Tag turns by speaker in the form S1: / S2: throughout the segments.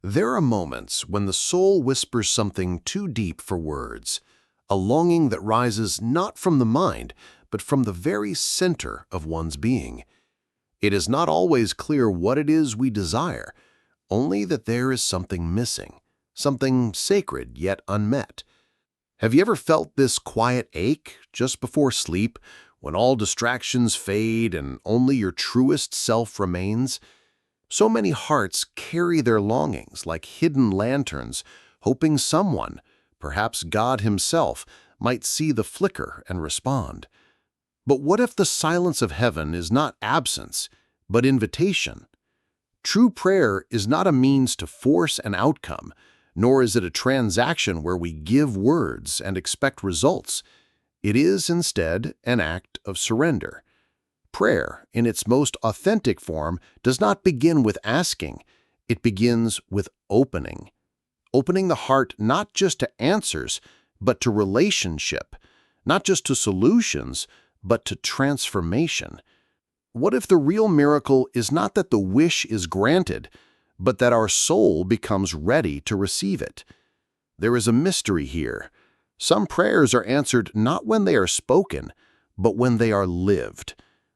S1: There are moments when the soul whispers something too deep for words, a longing that rises not from the mind, but from the very center of one's being. It is not always clear what it is we desire, only that there is something missing, something sacred yet unmet. Have you ever felt this quiet ache just before sleep, when all distractions fade and only your truest self remains? So many hearts carry their longings like hidden lanterns, hoping someone, perhaps God Himself, might see the flicker and respond. But what if the silence of heaven is not absence, but invitation? True prayer is not a means to force an outcome, nor is it a transaction where we give words and expect results. It is instead an act of surrender. Prayer, in its most authentic form, does not begin with asking. It begins with opening. Opening the heart not just to answers, but to relationship. Not just to solutions, but to transformation. What if the real miracle is not that the wish is granted, but that our soul becomes ready to receive it? There is a mystery here. Some prayers are answered not when they are spoken, but when they are lived.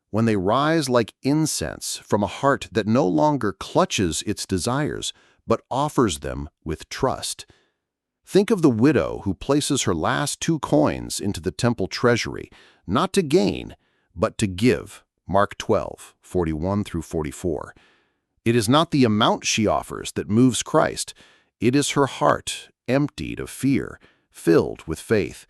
S1: When they rise like incense from a heart that no longer clutches its desires, but offers them with trust. Think of the widow who places her last 2 coins into the temple treasury, not to gain, but to give. Mark 12:41 through 44. It is not the amount she offers that moves Christ. It is her heart, emptied of fear, filled with faith.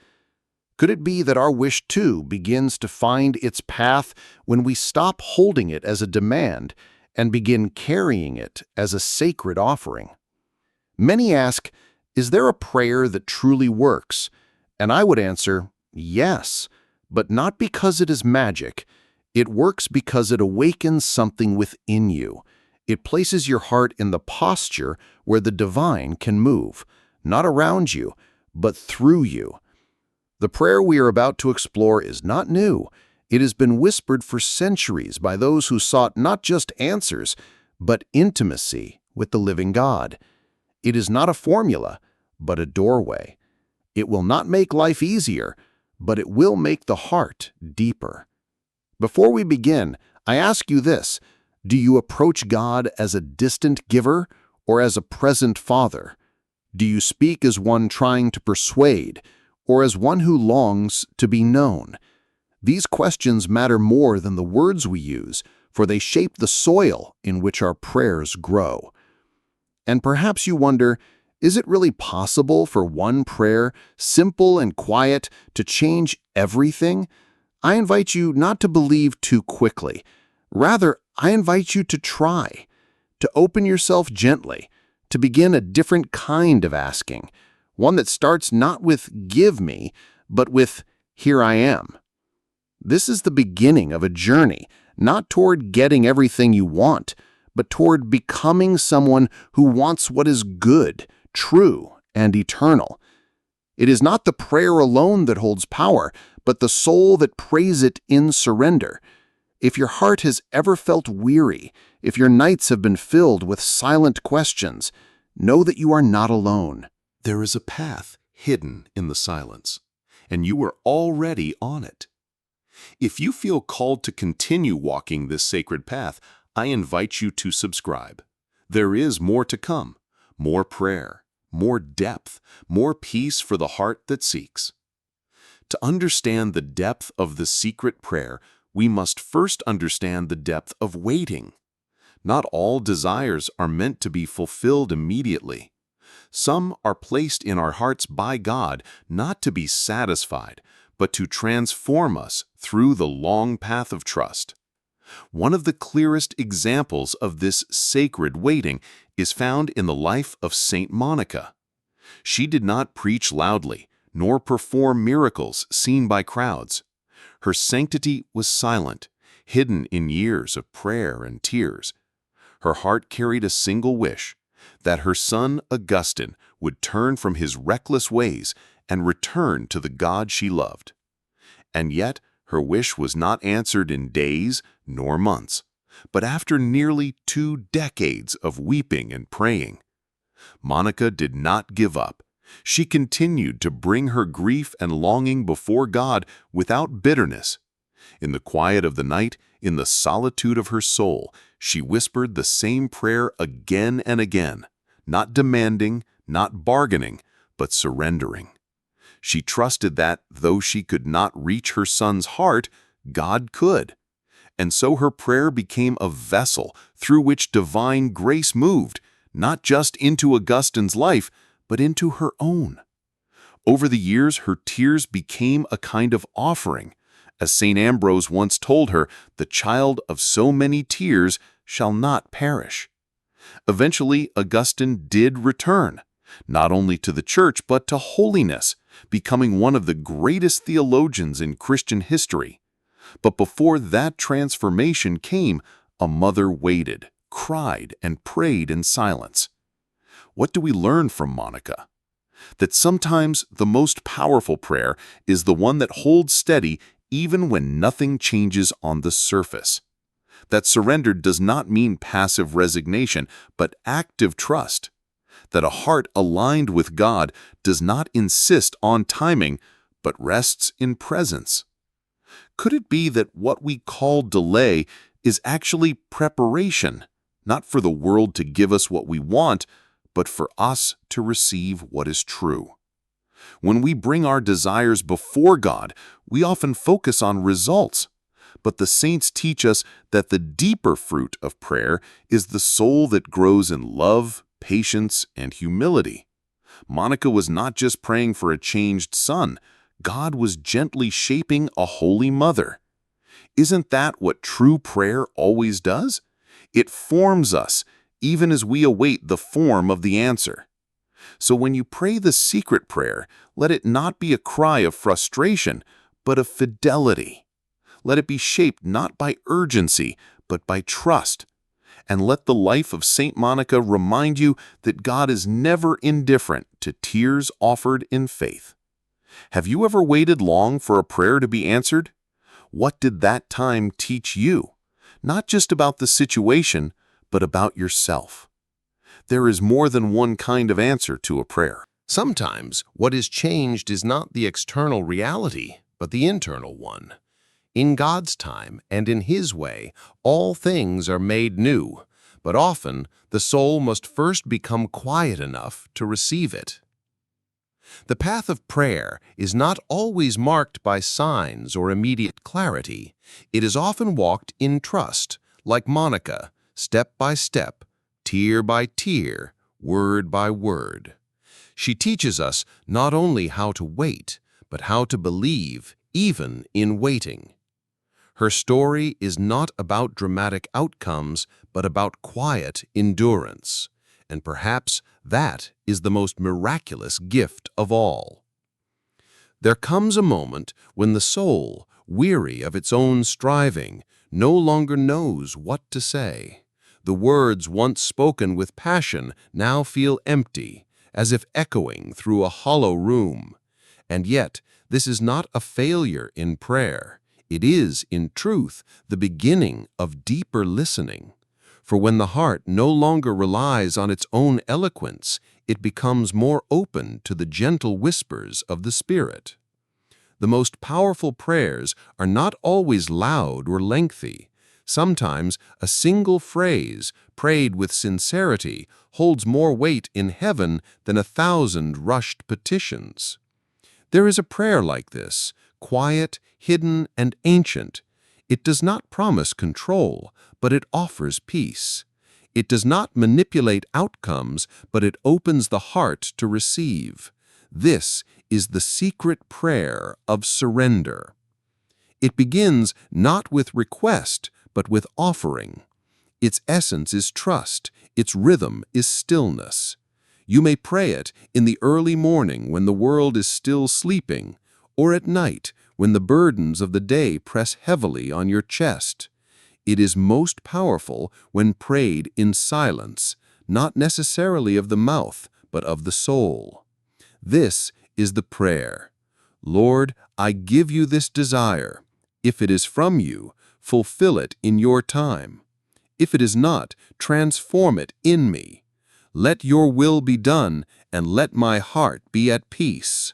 S1: Could it be that our wish too begins to find its path when we stop holding it as a demand and begin carrying it as a sacred offering? Many ask, is there a prayer that truly works? And I would answer, yes, but not because it is magic. It works because it awakens something within you. It places your heart in the posture where the divine can move, not around you, but through you. The prayer we are about to explore is not new. It has been whispered for centuries by those who sought not just answers, but intimacy with the living God. It is not a formula, but a doorway. It will not make life easier, but it will make the heart deeper. Before we begin, I ask you this: do you approach God as a distant giver or as a present Father? Do you speak as one trying to persuade, or as one who longs to be known? These questions matter more than the words we use, for they shape the soil in which our prayers grow. And perhaps you wonder, is it really possible for one prayer, simple and quiet, to change everything? I invite you not to believe too quickly. Rather, I invite you to try, to open yourself gently, to begin a different kind of asking. One that starts not with "give me," but with "here I am." This is the beginning of a journey, not toward getting everything you want, but toward becoming someone who wants what is good, true, and eternal. It is not the prayer alone that holds power, but the soul that prays it in surrender. If your heart has ever felt weary, if your nights have been filled with silent questions, know that you are not alone.
S2: There is a path hidden in the silence, and you are already on it. If you feel called to continue walking this sacred path, I invite you to subscribe. There is more to come, more prayer, more depth, more peace for the heart that seeks. To understand the depth of the secret prayer, we must first understand the depth of waiting. Not all desires are meant to be fulfilled immediately. Some are placed in our hearts by God not to be satisfied, but to transform us through the long path of trust. One of the clearest examples of this sacred waiting is found in the life of Saint Monica. She did not preach loudly, nor perform miracles seen by crowds. Her sanctity was silent, hidden in years of prayer and tears. Her heart carried a single wish: that her son Augustine would turn from his reckless ways and return to the God she loved. And yet, her wish was not answered in days nor months, but after nearly 2 decades of weeping and praying. Monica did not give up. She continued to bring her grief and longing before God without bitterness. In the quiet of the night, in the solitude of her soul, she whispered the same prayer again and again, not demanding, not bargaining, but surrendering. She trusted that, though she could not reach her son's heart, God could. And so her prayer became a vessel through which divine grace moved, not just into Augustine's life, but into her own. Over the years, her tears became a kind of offering. As St. Ambrose once told her, the child of so many tears shall not perish. Eventually, Augustine did return, not only to the church but to holiness, becoming one of the greatest theologians in Christian history. But before that transformation came, a mother waited, cried, and prayed in silence. What do we learn from Monica? That sometimes the most powerful prayer is the one that holds steady even when nothing changes on the surface. That surrender does not mean passive resignation, but active trust. That a heart aligned with God does not insist on timing, but rests in presence. Could it be that what we call delay is actually preparation, not for the world to give us what we want, but for us to receive what is true? When we bring our desires before God, we often focus on results. But the saints teach us that the deeper fruit of prayer is the soul that grows in love, patience, and humility. Monica was not just praying for a changed son. God was gently shaping a holy mother. Isn't that what true prayer always does? It forms us, even as we await the form of the answer. So when you pray the secret prayer, let it not be a cry of frustration, but of fidelity. Let it be shaped not by urgency, but by trust. And let the life of Saint Monica remind you that God is never indifferent to tears offered in faith. Have you ever waited long for a prayer to be answered? What did that time teach you? Not just about the situation, but about yourself. There is more than one kind of answer to a prayer.
S1: Sometimes what is changed is not the external reality, but the internal one. In God's time and in His way, all things are made new, but often the soul must first become quiet enough to receive it. The path of prayer is not always marked by signs or immediate clarity. It is often walked in trust, like Monica, step by step, tear by tear, word by word. She teaches us not only how to wait, but how to believe, even in waiting. Her story is not about dramatic outcomes, but about quiet endurance. And perhaps that is the most miraculous gift of all. There comes a moment when the soul, weary of its own striving, no longer knows what to say. The words once spoken with passion now feel empty, as if echoing through a hollow room. And yet, this is not a failure in prayer. It is, in truth, the beginning of deeper listening. For when the heart no longer relies on its own eloquence, it becomes more open to the gentle whispers of the Spirit. The most powerful prayers are not always loud or lengthy. Sometimes a single phrase, prayed with sincerity, holds more weight in heaven than 1,000 rushed petitions. There is a prayer like this, quiet, hidden, and ancient. It does not promise control, but it offers peace. It does not manipulate outcomes, but it opens the heart to receive. This is the secret prayer of surrender. It begins not with request, but with offering. Its essence is trust. Its rhythm is stillness. You may pray it in the early morning when the world is still sleeping, or at night when the burdens of the day press heavily on your chest. It is most powerful when prayed in silence, not necessarily of the mouth, but of the soul. This is the prayer. Lord, I give you this desire. If it is from you, fulfill it in your time. If it is not, transform it in me.
S3: Let your will be done, and let my heart be at peace.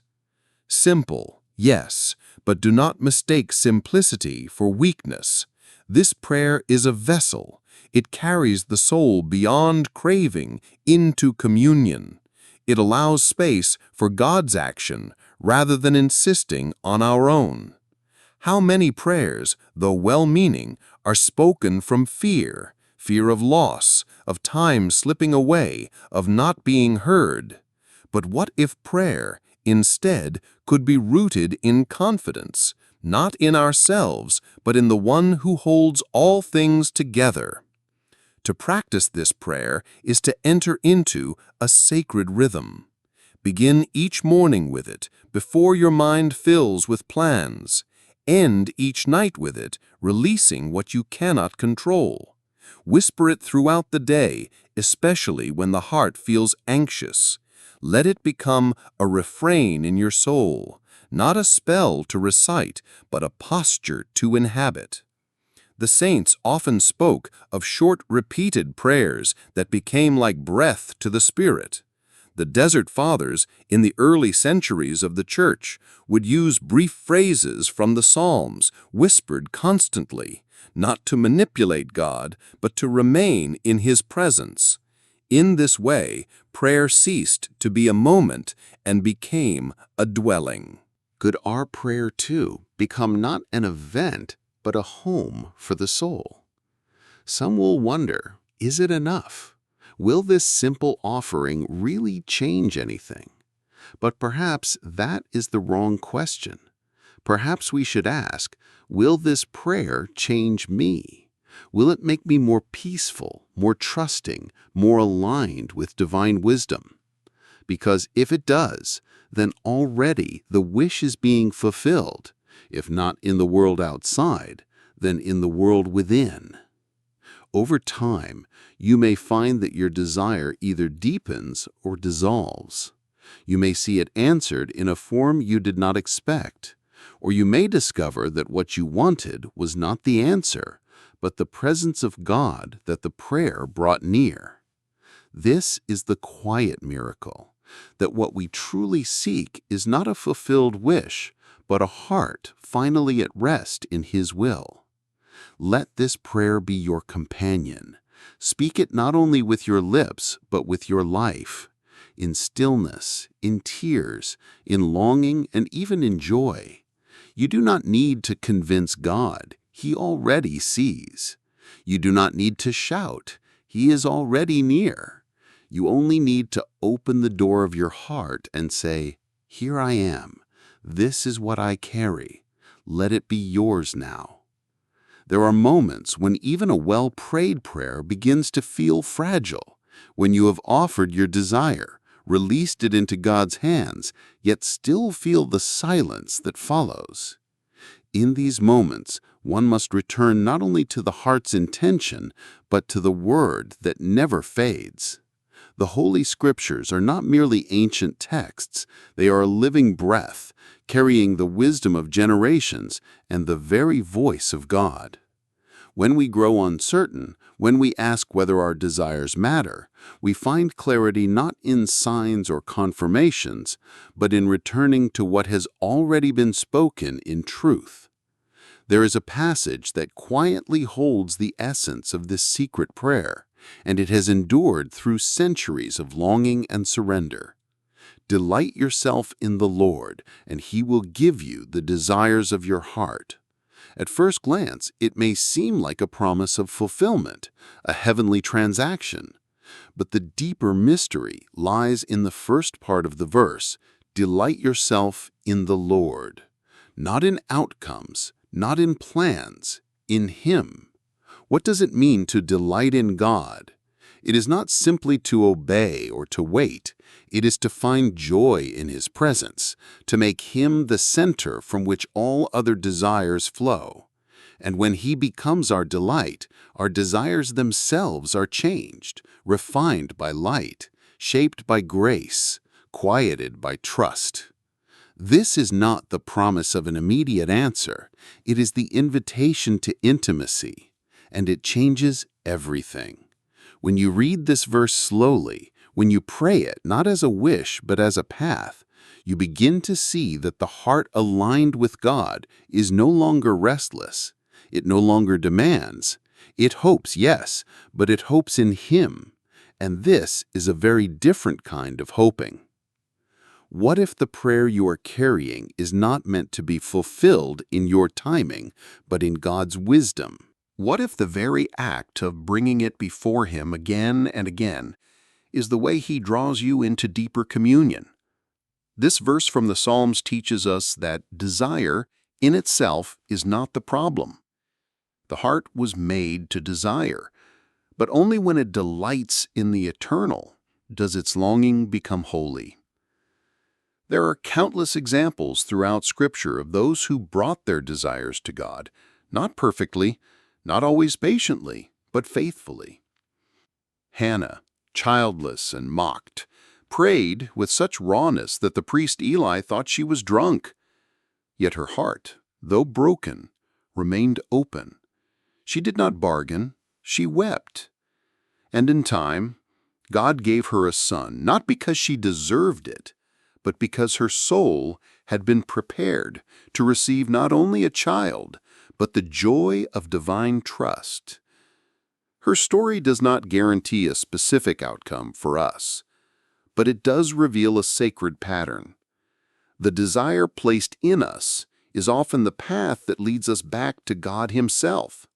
S3: Simple, yes, but do not mistake simplicity for weakness. This prayer is a vessel. It carries the soul beyond craving into communion. It allows space for God's action rather than insisting on our own. How many prayers, though well-meaning, are spoken from fear, fear of loss, of time slipping away, of not being heard? But what if prayer, instead, could be rooted in confidence, not in ourselves, but in the one who holds all things together? To practice this prayer is to enter into a sacred rhythm. Begin each morning with it, before your mind fills with plans. End each night with it, releasing what you cannot control. Whisper it throughout the day, especially when the heart feels anxious. Let it become a refrain in your soul, not a spell to recite, but a posture to inhabit. The saints often spoke of short, repeated prayers that became like breath to the Spirit. The Desert Fathers, in the early centuries of the Church, would use brief phrases from the Psalms, whispered constantly, not to manipulate God, but to remain in His presence. In this way, prayer ceased to be a moment and became a dwelling.
S2: Could our prayer, too, become not an event, but a home for the soul? Some will wonder, is it enough? Will this simple offering really change anything? But perhaps that is the wrong question. Perhaps we should ask, will this prayer change me? Will it make me more peaceful, more trusting, more aligned with divine wisdom? Because if it does, then already the wish is being fulfilled, if not in the world outside, then in the world within. Over time, you may find that your desire either deepens or dissolves. You may see it answered in a form you did not expect, or you may discover that what you wanted was not the answer, but the presence of God that the prayer brought near. This is the quiet miracle, that what we truly seek is not a fulfilled wish, but a heart finally at rest in His will. Let this prayer be your companion. Speak it not only with your lips, but with your life, in stillness, in tears, in longing, and even in joy. You do not need to convince God. He already sees. You do not need to shout. He is already near. You only need to open the door of your heart and say, "Here I am. This is what I carry. Let it be yours now." There are moments when even a well-prayed prayer begins to feel fragile, when you have offered your desire, released it into God's hands, yet still feel the silence that follows. In these moments, one must return not only to the heart's intention, but to the word that never fades. The Holy Scriptures are not merely ancient texts, they are a living breath, carrying the wisdom of generations and the very voice of God. When we grow uncertain, when we ask whether our desires matter, we find clarity not in signs or confirmations, but in returning to what has already been spoken in truth. There is a passage that quietly holds the essence of this secret prayer, and it has endured through centuries of longing and surrender. Delight yourself in the Lord, and He will give you the desires of your heart. At first glance, it may seem like a promise of fulfillment, a heavenly transaction. But the deeper mystery lies in the first part of the verse, delight yourself in the Lord. Not in outcomes, not in plans, in Him. What does it mean to delight in God? It is not simply to obey or to wait. It is to find joy in His presence, to make Him the center from which all other desires flow. And when He becomes our delight, our desires themselves are changed, refined by light, shaped by grace, quieted by trust. This is not the promise of an immediate answer. It is the invitation to intimacy, and it changes everything. When you read this verse slowly, When you pray it, not as a wish, but as a path, you begin to see that the heart aligned with God is no longer restless. It no longer demands. It hopes, yes, but it hopes in Him. And this is a very different kind of hoping. What if the prayer you are carrying is not meant to be fulfilled in your timing, but in God's wisdom?
S1: What if the very act of bringing it before Him again and again is the way He draws you into deeper communion? This verse from the Psalms teaches us that desire in itself is not the problem. The heart was made to desire, but only when it delights in the eternal does its longing become holy. There are countless examples throughout Scripture of those who brought their desires to God, not perfectly, not always patiently, but faithfully. Hannah, childless and mocked, prayed with such rawness that the priest Eli thought she was drunk. Yet her heart, though broken, remained open. She did not bargain, she wept. And in time, God gave her a son, not because she deserved it, but because her soul had been prepared to receive not only a child, but the joy of divine trust. Her story does not guarantee a specific outcome for us, but it does reveal a sacred pattern. The desire placed in us is often the path that leads us back to God Himself.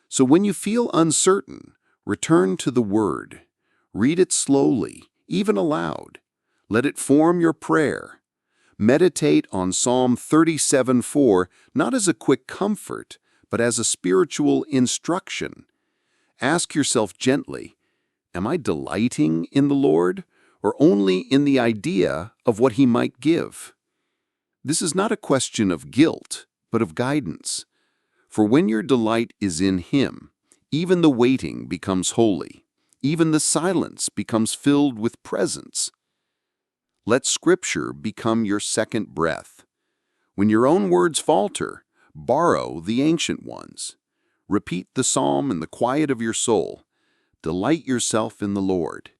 S1: So when you feel uncertain, return to the Word. Read it slowly, even aloud. Let it form your prayer. Meditate on Psalm 37:4 not as a quick comfort, but as a spiritual instruction. Ask yourself gently, am I delighting in the Lord, or only in the idea of what He might give? This is not a question of guilt, but of guidance. For when your delight is in Him, even the waiting becomes holy. Even the silence becomes filled with presence. Let Scripture become your second breath. When your own words falter, borrow the ancient ones. Repeat the psalm in the quiet of your soul. Delight yourself in the Lord,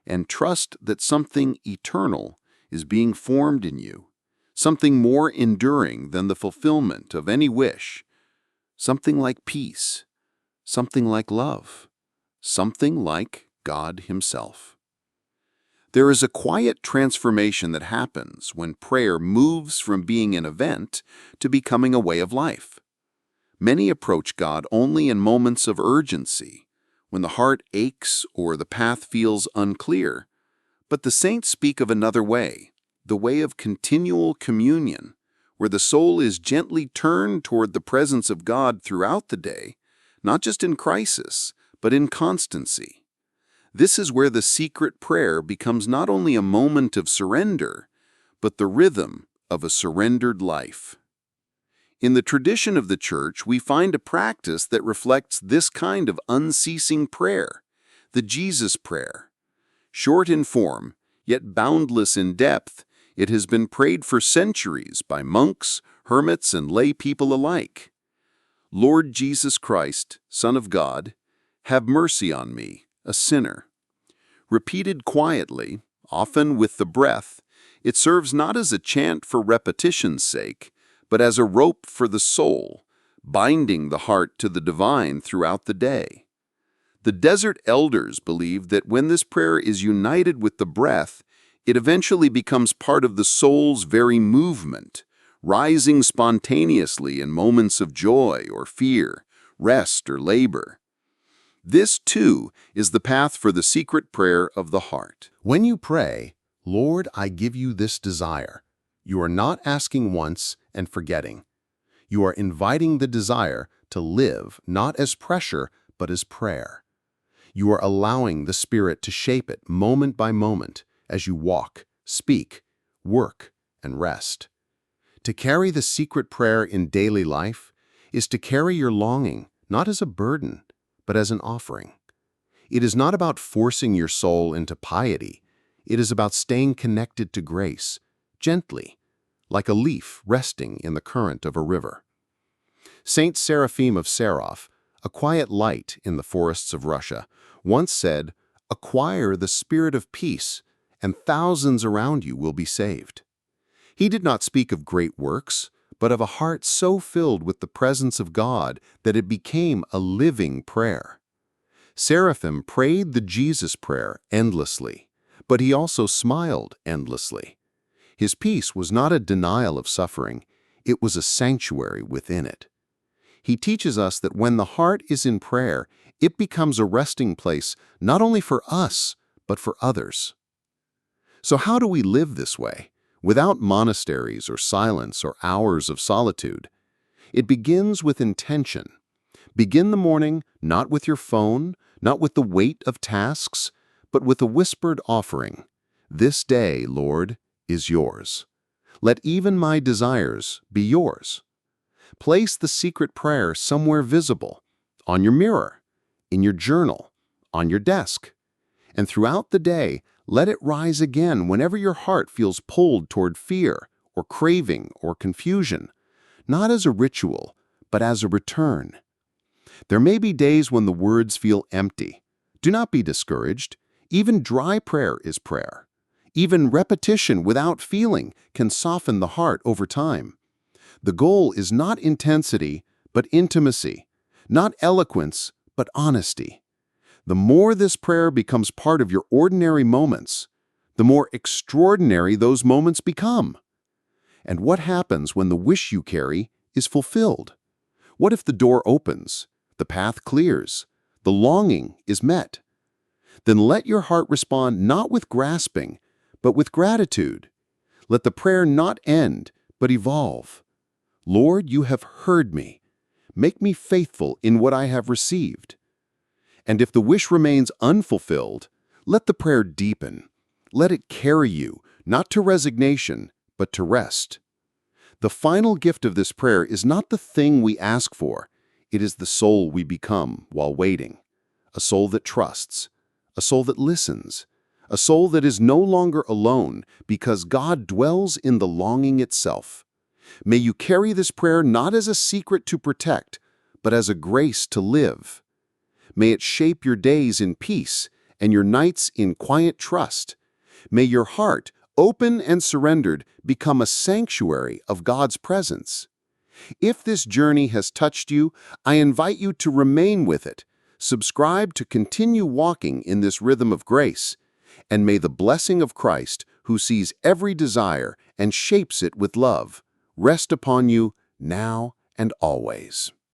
S1: and trust that something eternal is being formed in you, something more enduring than the fulfillment of any wish, something like peace, something like love, something like God Himself. There is a quiet transformation that happens when prayer moves from being an event to becoming a way of life. Many approach God only in moments of urgency, when the heart aches or the path feels unclear. But the saints speak of another way, the way of continual communion, where the soul is gently turned toward the presence of God throughout the day, not just in crisis, but in constancy. This is where the secret prayer becomes not only a moment of surrender, but the rhythm of a surrendered life. In the tradition of the Church, we find a practice that reflects this kind of unceasing prayer, the Jesus Prayer. Short in form, yet boundless in depth, it has been prayed for centuries by monks, hermits, and lay people alike. Lord Jesus Christ, Son of God, have mercy on me, a sinner. Repeated quietly, often with the breath, it serves not as a chant for repetition's sake, but as a rope for the soul, binding the heart to the divine throughout the day. The desert elders believed that when this prayer is united with the breath, it eventually becomes part of the soul's very movement, rising spontaneously in moments of joy or fear, rest or labor. This, too, is the path for the secret prayer of the heart. When you pray, Lord, I give you this desire, you are not asking once and forgetting. You are inviting the desire to live not as pressure, but as prayer. You are allowing the Spirit to shape it moment by moment as you walk, speak, work, and rest. To carry the secret prayer in daily life is to carry your longing not as a burden, but as an offering. It is not about forcing your soul into piety. It is about staying connected to grace, gently, like a leaf resting in the current of a river. Saint Seraphim of Sarov, a quiet light in the forests of Russia, once said,
S2: Acquire the spirit of peace, and thousands around you will be saved. He did not speak of great works, but of a heart so filled with the presence of God that it became a living prayer. Seraphim prayed the Jesus prayer endlessly, but he also smiled endlessly. His peace was not a denial of suffering, it was a sanctuary within it. He teaches us that when the heart is in prayer, it becomes a resting place not only for us, but for others. So how do we live this way, without monasteries or silence or hours of solitude? It begins with intention. Begin the morning not with your phone, not with the weight of tasks, but with a whispered offering. This day, Lord, is yours. Let even my desires be yours. Place the secret prayer somewhere visible, on your mirror, in your journal, on your desk. And throughout the day, let it rise again whenever your heart feels pulled toward fear or craving or confusion, not as a ritual, but as a return. There may be days when the words feel empty. Do not be discouraged. Even dry prayer is prayer. Even repetition without feeling can soften the heart over time. The goal is not intensity, but intimacy, not eloquence, but honesty. The more this prayer becomes part of your ordinary moments, the more extraordinary those moments become. And what happens when the wish you carry is fulfilled? What if the door opens, the path clears, the longing is met? Then let your heart respond not with grasping, but with gratitude. Let the prayer not end, but evolve. Lord, you have heard me. Make me faithful in what I have received. And if the wish remains unfulfilled, let the prayer deepen. Let it carry you, not to resignation, but to rest. The final gift of this prayer is not the thing we ask for. It is the soul we become while waiting. A soul that trusts, a soul that listens, a soul that is no longer alone because God dwells in the longing itself. May you carry this prayer not as a secret to protect, but as a grace to live. May it shape your days in peace and your nights in quiet trust. May your heart, open and surrendered, become a sanctuary of God's presence. If this journey has touched you, I invite you to remain with it. Subscribe to continue walking in this rhythm of grace. And may the blessing of Christ, who sees every desire and shapes it with love, rest upon you now and always.